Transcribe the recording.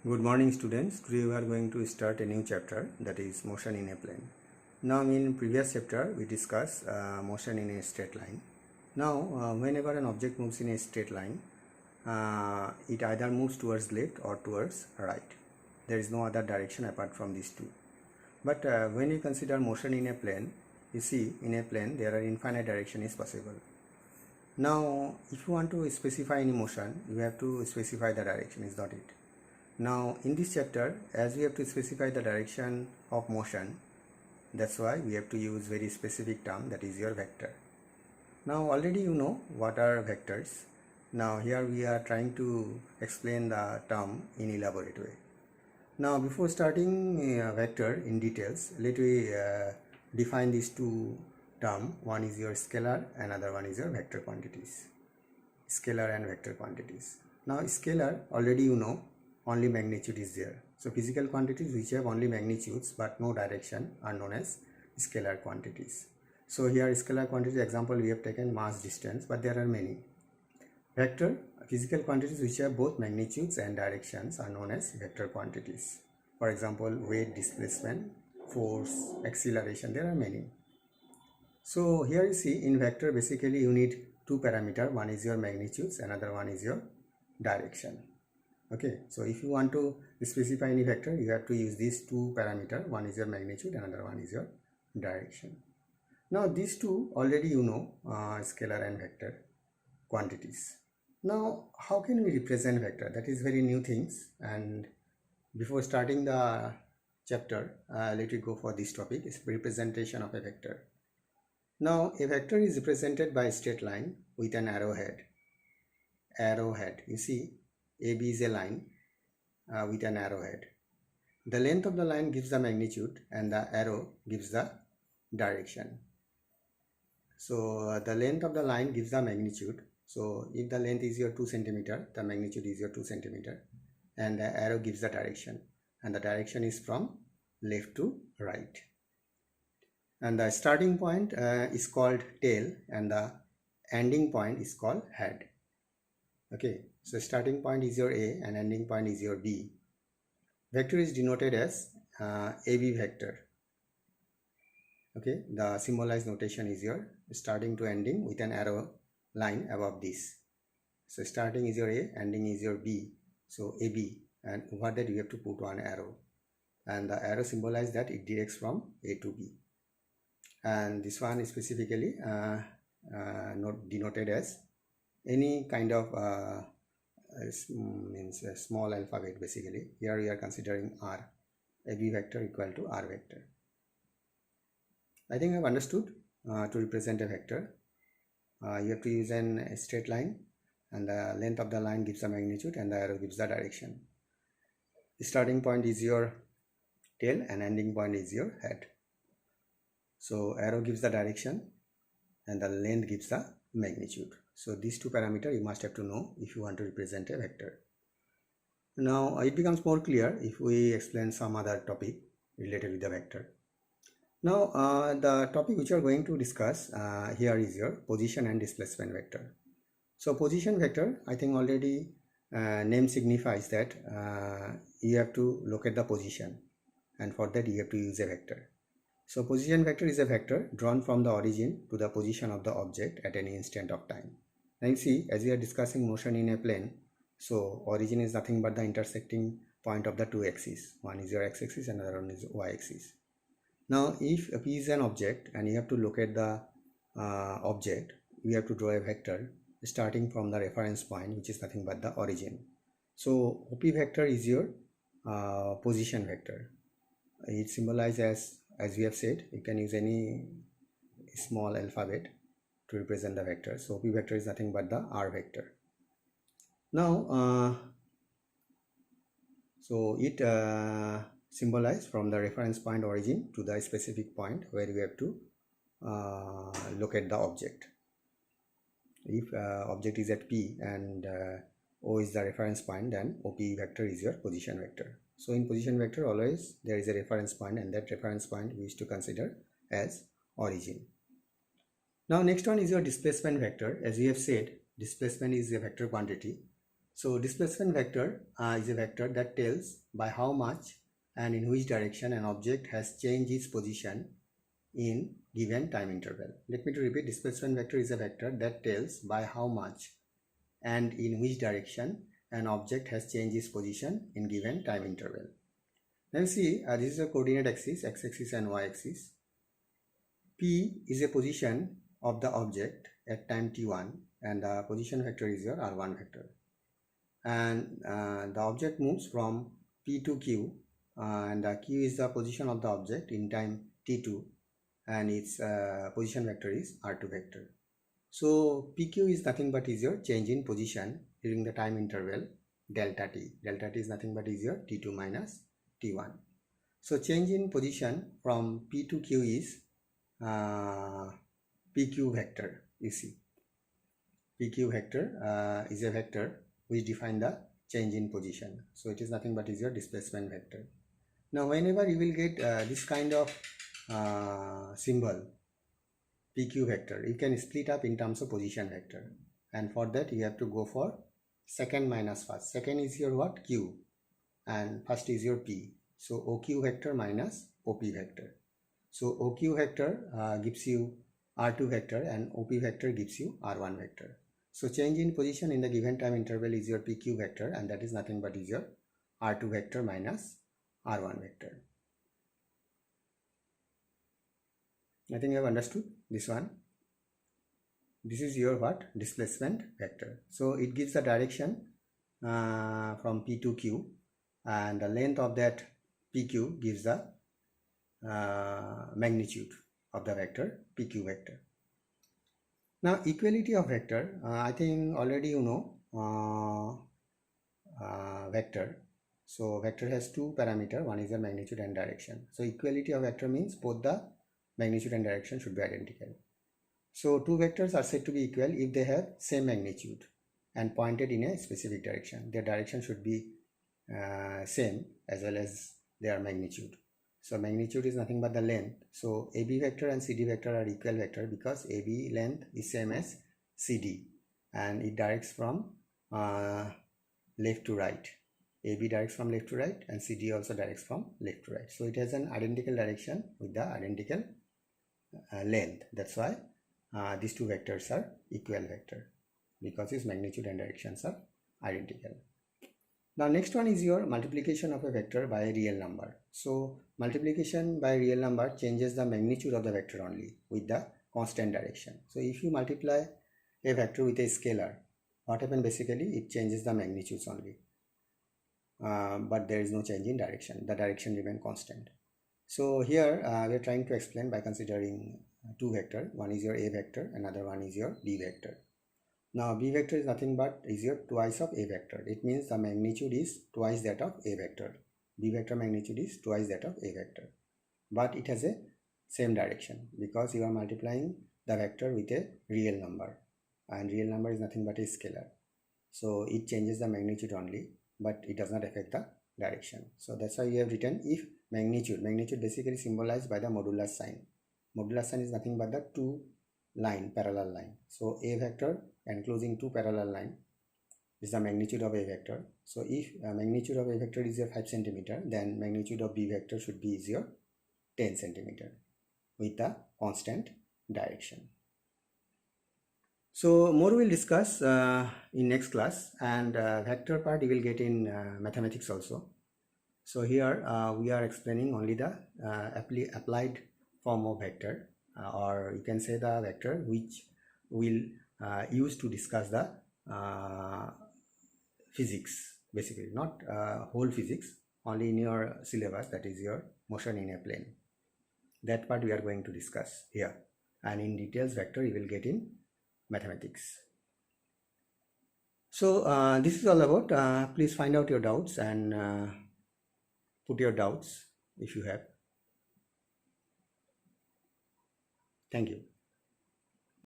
Good morning students. Today we are going to start a new chapter, that is motion in a plane. Now in previous chapter we discussed motion in a straight line. Now whenever an object moves in a straight line, it either moves towards left or towards right. There is no other direction apart from these two. But when you consider motion in a plane, you see in a plane there are infinite direction is possible. Now if you want to specify any motion, you have to specify the direction, is not it? Now in this chapter, as we have to specify the direction of motion, that's why we have to use very specific term, that is your vector. Now already you know what are vectors. Now here we are trying to explain the term in elaborate way. Now before starting vector in details, let me define these two terms. One is your scalar, another one is your vector quantities. Scalar and vector quantities. Now scalar, already you know, only magnitude is there. So physical quantities which have only magnitudes but no direction are known as scalar quantities. So here scalar quantity example we have taken mass, distance, but there are many. Vector, physical quantities which have both magnitudes and directions are known as vector quantities. For example, weight, displacement, force, acceleration, there are many. So here you see in vector basically you need two parameters. One is your magnitudes, another one is your direction. Okay, so if you want to specify any vector, you have to use these two parameters. One is your magnitude, another one is your direction. Now these two already you know, scalar and vector quantities. Now how can we represent vector? That is very new things, and before starting the chapter, let me go for this topic, is representation of a vector. Now a vector is represented by a straight line with an arrowhead. You see, AB is a line with an arrowhead. The length of the line gives the magnitude and the arrow gives the direction. So the length of the line gives the magnitude. So if the length is your 2 cm, the magnitude is your 2 cm, and the arrow gives the direction, and the direction is from left to right. And the starting point is called tail and the ending point is called head. Okay, so starting point is your A and ending point is your B. Vector is denoted as AB vector. Okay, the symbolized notation is your starting to ending with an arrow line above this. So starting is your A, ending is your B. So AB, and over that you have to put one arrow, and the arrow symbolizes that it directs from A to B. And this one is specifically denoted as any kind of means a small alphabet. Basically here we are considering R. AB vector equal to R vector. I think I have understood. To represent a vector, you have to use a straight line, and the length of the line gives the magnitude and the arrow gives the direction. The starting point is your tail and ending point is your head. So arrow gives the direction and the length gives the magnitude. So these two parameters you must have to know if you want to represent a vector. Now it becomes more clear if we explain some other topic related with the vector. Now the topic which we are going to discuss here is your position and displacement vector. So position vector, I think already name signifies that you have to locate the position, and for that you have to use a vector. So position vector is a vector drawn from the origin to the position of the object at any instant of time. Now you see, as we are discussing motion in a plane, so origin is nothing but the intersecting point of the two axes. One is your x-axis, another one is y-axis. Now if P is an object and you have to locate the object, we have to draw a vector starting from the reference point, which is nothing but the origin. So OP vector is your position vector. It symbolizes, as we have said, you can use any small alphabet to represent the vector. So OP vector is nothing but the R vector. Now so it symbolizes from the reference point origin to the specific point where we have to locate the object. If object is at P and O is the reference point, then OP vector is your position vector. So in position vector always there is a reference point, and that reference point we used to consider as origin. Now next one is your displacement vector. As we have said, displacement is a vector quantity So displacement vector is a vector that tells by how much and in which direction an object has changed its position in given time interval. Let me to repeat, displacement vector is a vector that tells by how much and in which direction an object has changed its position in given time interval. Now you see, this is a coordinate axis, x-axis and y-axis. P is a position of the object at time t1 and the position vector is your r1 vector. And the object moves from P to Q and Q is the position of the object in time t2 and its position vector is r2 vector. So PQ is nothing but is your change in position during the time interval delta t. Delta t is nothing but is your t2 minus t1. So change in position from P to Q is PQ vector. You see, PQ vector is a vector which define the change in position. So it is nothing but is your displacement vector. Now whenever you will get this kind of symbol PQ vector, you can split up in terms of position vector, and for that you have to go for second minus first. Second is your what? Q, and first is your P. So OQ vector minus OP vector. So OQ vector gives you R2 vector and OP vector gives you R1 vector. So change in position in the given time interval is your PQ vector, and that is nothing but is your R2 vector minus R1 vector. I think you have understood this one. This is your what? Displacement vector. So it gives the direction from P to Q, and the length of that PQ gives the magnitude of the vector PQ vector. Now equality of vector, I think already you know vector. So vector has two parameters, one is the magnitude and direction. So equality of vector means both the magnitude and direction should be identical. So two vectors are said to be equal if they have same magnitude and pointed in a specific direction. Their direction should be same as well as their magnitude. So magnitude is nothing but the length. So AB vector and CD vector are equal vector because AB length is same as CD and it directs from left to right. AB directs from left to right and CD also directs from left to right. So it has an identical direction with the identical length. That's why these two vectors are equal vector because its magnitude and directions are identical. Now next one is your multiplication of a vector by a real number. So multiplication by a real number changes the magnitude of the vector only with the constant direction. So if you multiply a vector with a scalar, what happens basically? It changes the magnitudes only, but there is no change in direction. The direction remains constant. So here we are trying to explain by considering two vectors. One is your A vector, another one is your B vector. Now B vector is nothing but is your twice of A vector. It means the magnitude is twice that of A vector. B vector magnitude is twice that of A vector, but it has a same direction because you are multiplying the vector with a real number, and real number is nothing but a scalar. So it changes the magnitude only, but it does not affect the direction. So that's why we have written if magnitude basically symbolized by the modulus sign. Modulus sign is nothing but the two line, parallel line. So A vector enclosing two parallel line is the magnitude of A vector. So if magnitude of A vector is your 5 centimeter, then magnitude of B vector should be is your 10 centimeter with the constant direction. So more we'll discuss in next class, and vector part you will get in mathematics also. So here we are explaining only the applied form of vector, or you can say the vector which will use to discuss the physics, basically not whole physics, only in your syllabus, that is your motion in a plane. That part we are going to discuss here, and in details vector you will get in mathematics. So this is all about. Please find out your doubts and put your doubts if you have. Thank you.